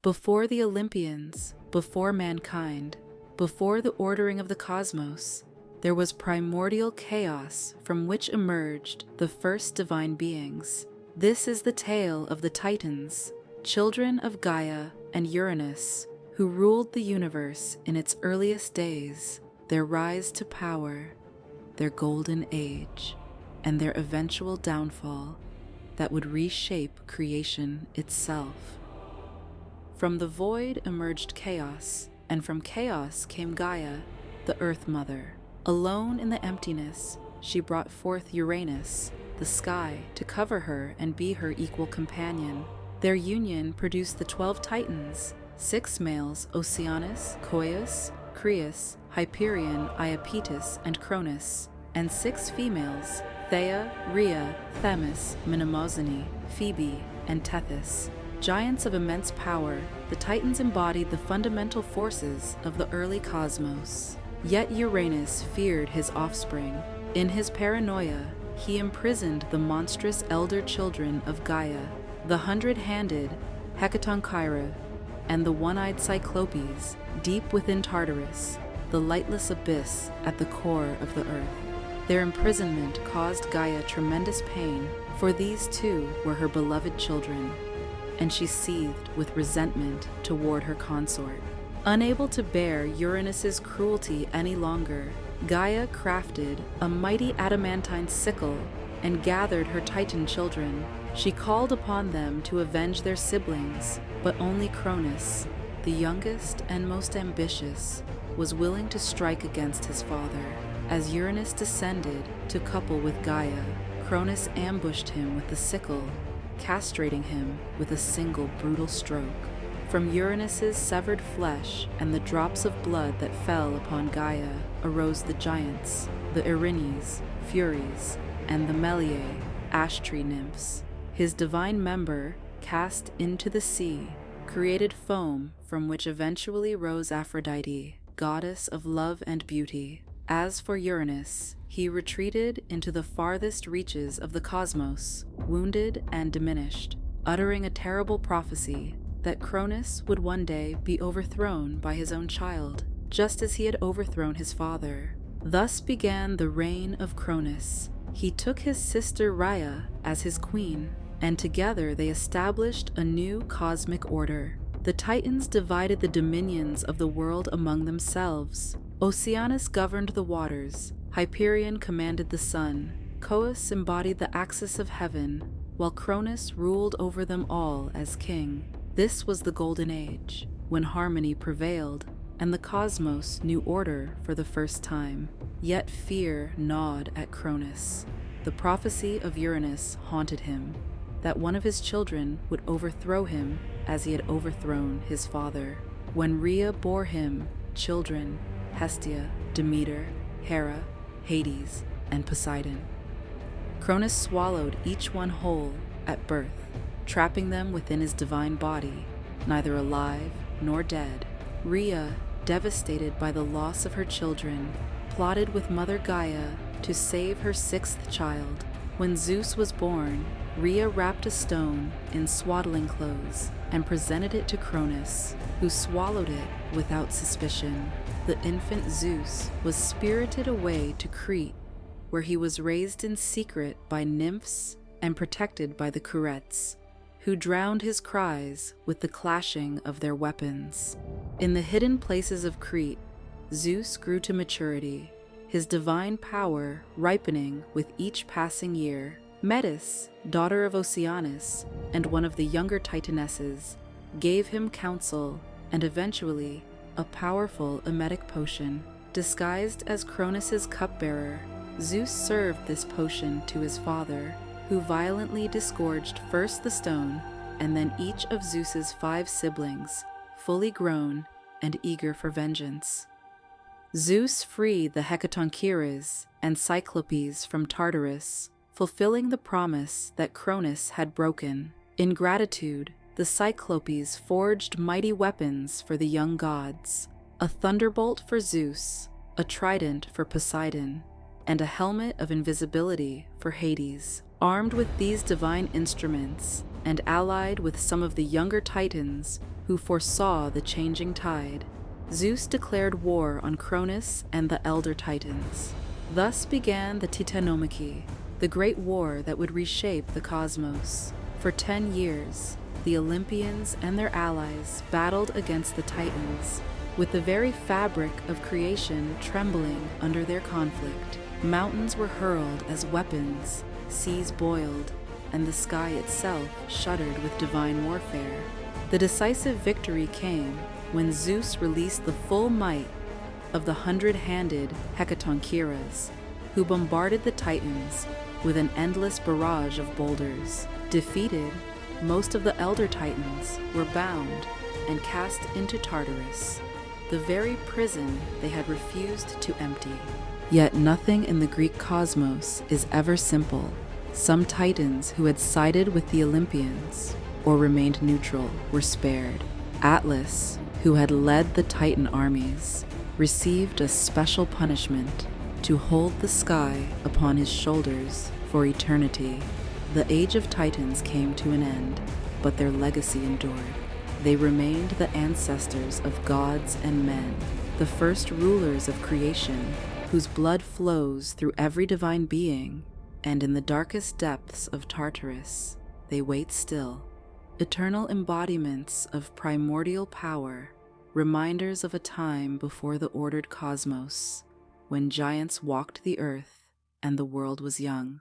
Before the Olympians, before mankind, before the ordering of the cosmos, there was primordial chaos from which emerged the first divine beings. This is the tale of the Titans, children of Gaia and Uranus, who ruled the universe in its earliest days, their rise to power, their golden age, and their eventual downfall that would reshape creation itself. From the void emerged chaos, and from chaos came Gaia, the Earth Mother. Alone in the emptiness, she brought forth Uranus, the sky, to cover her and be her equal companion. Their union produced the 12 Titans, 6 males, Oceanus, Coeus, Creus, Hyperion, Iapetus, and Cronus, and 6 females, Thea, Rhea, Themis, Mnemosyne, Phoebe, and Tethys. Giants of immense power, the Titans embodied the fundamental forces of the early cosmos. Yet Uranus feared his offspring. In his paranoia, he imprisoned the monstrous elder children of Gaia, the 100-handed Hecatoncheira, and the one-eyed Cyclopes, deep within Tartarus, the lightless abyss at the core of the earth. Their imprisonment caused Gaia tremendous pain, for these too were her beloved children, and she seethed with resentment toward her consort. Unable to bear Uranus's cruelty any longer, Gaia crafted a mighty adamantine sickle and gathered her Titan children. She called upon them to avenge their siblings, but only Cronus, the youngest and most ambitious, was willing to strike against his father. As Uranus descended to couple with Gaia, Cronus ambushed him with the sickle, castrating him with a single brutal stroke. From Uranus's severed flesh and the drops of blood that fell upon Gaia arose the giants, the Erinyes, Furies, and the Meliae, ash-tree nymphs. His divine member, cast into the sea, created foam from which eventually rose Aphrodite, goddess of love and beauty. As for Uranus, he retreated into the farthest reaches of the cosmos, wounded and diminished, uttering a terrible prophecy that Cronus would one day be overthrown by his own child, just as he had overthrown his father. Thus began the reign of Cronus. He took his sister Rhea as his queen, and together they established a new cosmic order. The Titans divided the dominions of the world among themselves. Oceanus governed the waters, Hyperion commanded the sun, Coeus embodied the axis of heaven, while Cronus ruled over them all as king. This was the Golden Age, when harmony prevailed, and the cosmos knew order for the first time. Yet fear gnawed at Cronus. The prophecy of Uranus haunted him, that one of his children would overthrow him as he had overthrown his father. When Rhea bore him children, Hestia, Demeter, Hera, Hades, and Poseidon, Cronus swallowed each one whole at birth, trapping them within his divine body, neither alive nor dead. Rhea, devastated by the loss of her children, plotted with Mother Gaia to save her 6th child. When Zeus was born, Rhea wrapped a stone in swaddling clothes and presented it to Cronus, who swallowed it without suspicion. The infant Zeus was spirited away to Crete, where he was raised in secret by nymphs and protected by the Curetes, who drowned his cries with the clashing of their weapons. In the hidden places of Crete, Zeus grew to maturity, his divine power ripening with each passing year. Metis, daughter of Oceanus and one of the younger Titanesses, gave him counsel and eventually a powerful emetic potion. Disguised as Cronus's cupbearer, Zeus served this potion to his father, who violently disgorged first the stone and then each of Zeus's 5 siblings, fully grown and eager for vengeance. Zeus freed the Hecatoncheiras and Cyclopes from Tartarus, fulfilling the promise that Cronus had broken. In gratitude, the Cyclopes forged mighty weapons for the young gods, a thunderbolt for Zeus, a trident for Poseidon, and a helmet of invisibility for Hades. Armed with these divine instruments, and allied with some of the younger Titans who foresaw the changing tide. Zeus declared war on Cronus and the elder Titans. Thus began the Titanomachy, the great war that would reshape the cosmos. For 10 years, the Olympians and their allies battled against the Titans, with the very fabric of creation trembling under their conflict. Mountains were hurled as weapons, seas boiled, and the sky itself shuddered with divine warfare. The decisive victory came when Zeus released the full might of the 100-handed Hecatoncheires, who bombarded the Titans with an endless barrage of boulders. Defeated, most of the elder Titans were bound and cast into Tartarus, the very prison they had refused to empty. Yet nothing in the Greek cosmos is ever simple. Some Titans who had sided with the Olympians or remained neutral were spared. Atlas, who had led the Titan armies, received a special punishment to hold the sky upon his shoulders for eternity. The age of Titans came to an end, but their legacy endured. They remained the ancestors of gods and men, the first rulers of creation, whose blood flows through every divine being, and in the darkest depths of Tartarus, they wait still. Eternal embodiments of primordial power, reminders of a time before the ordered cosmos, when giants walked the earth and the world was young.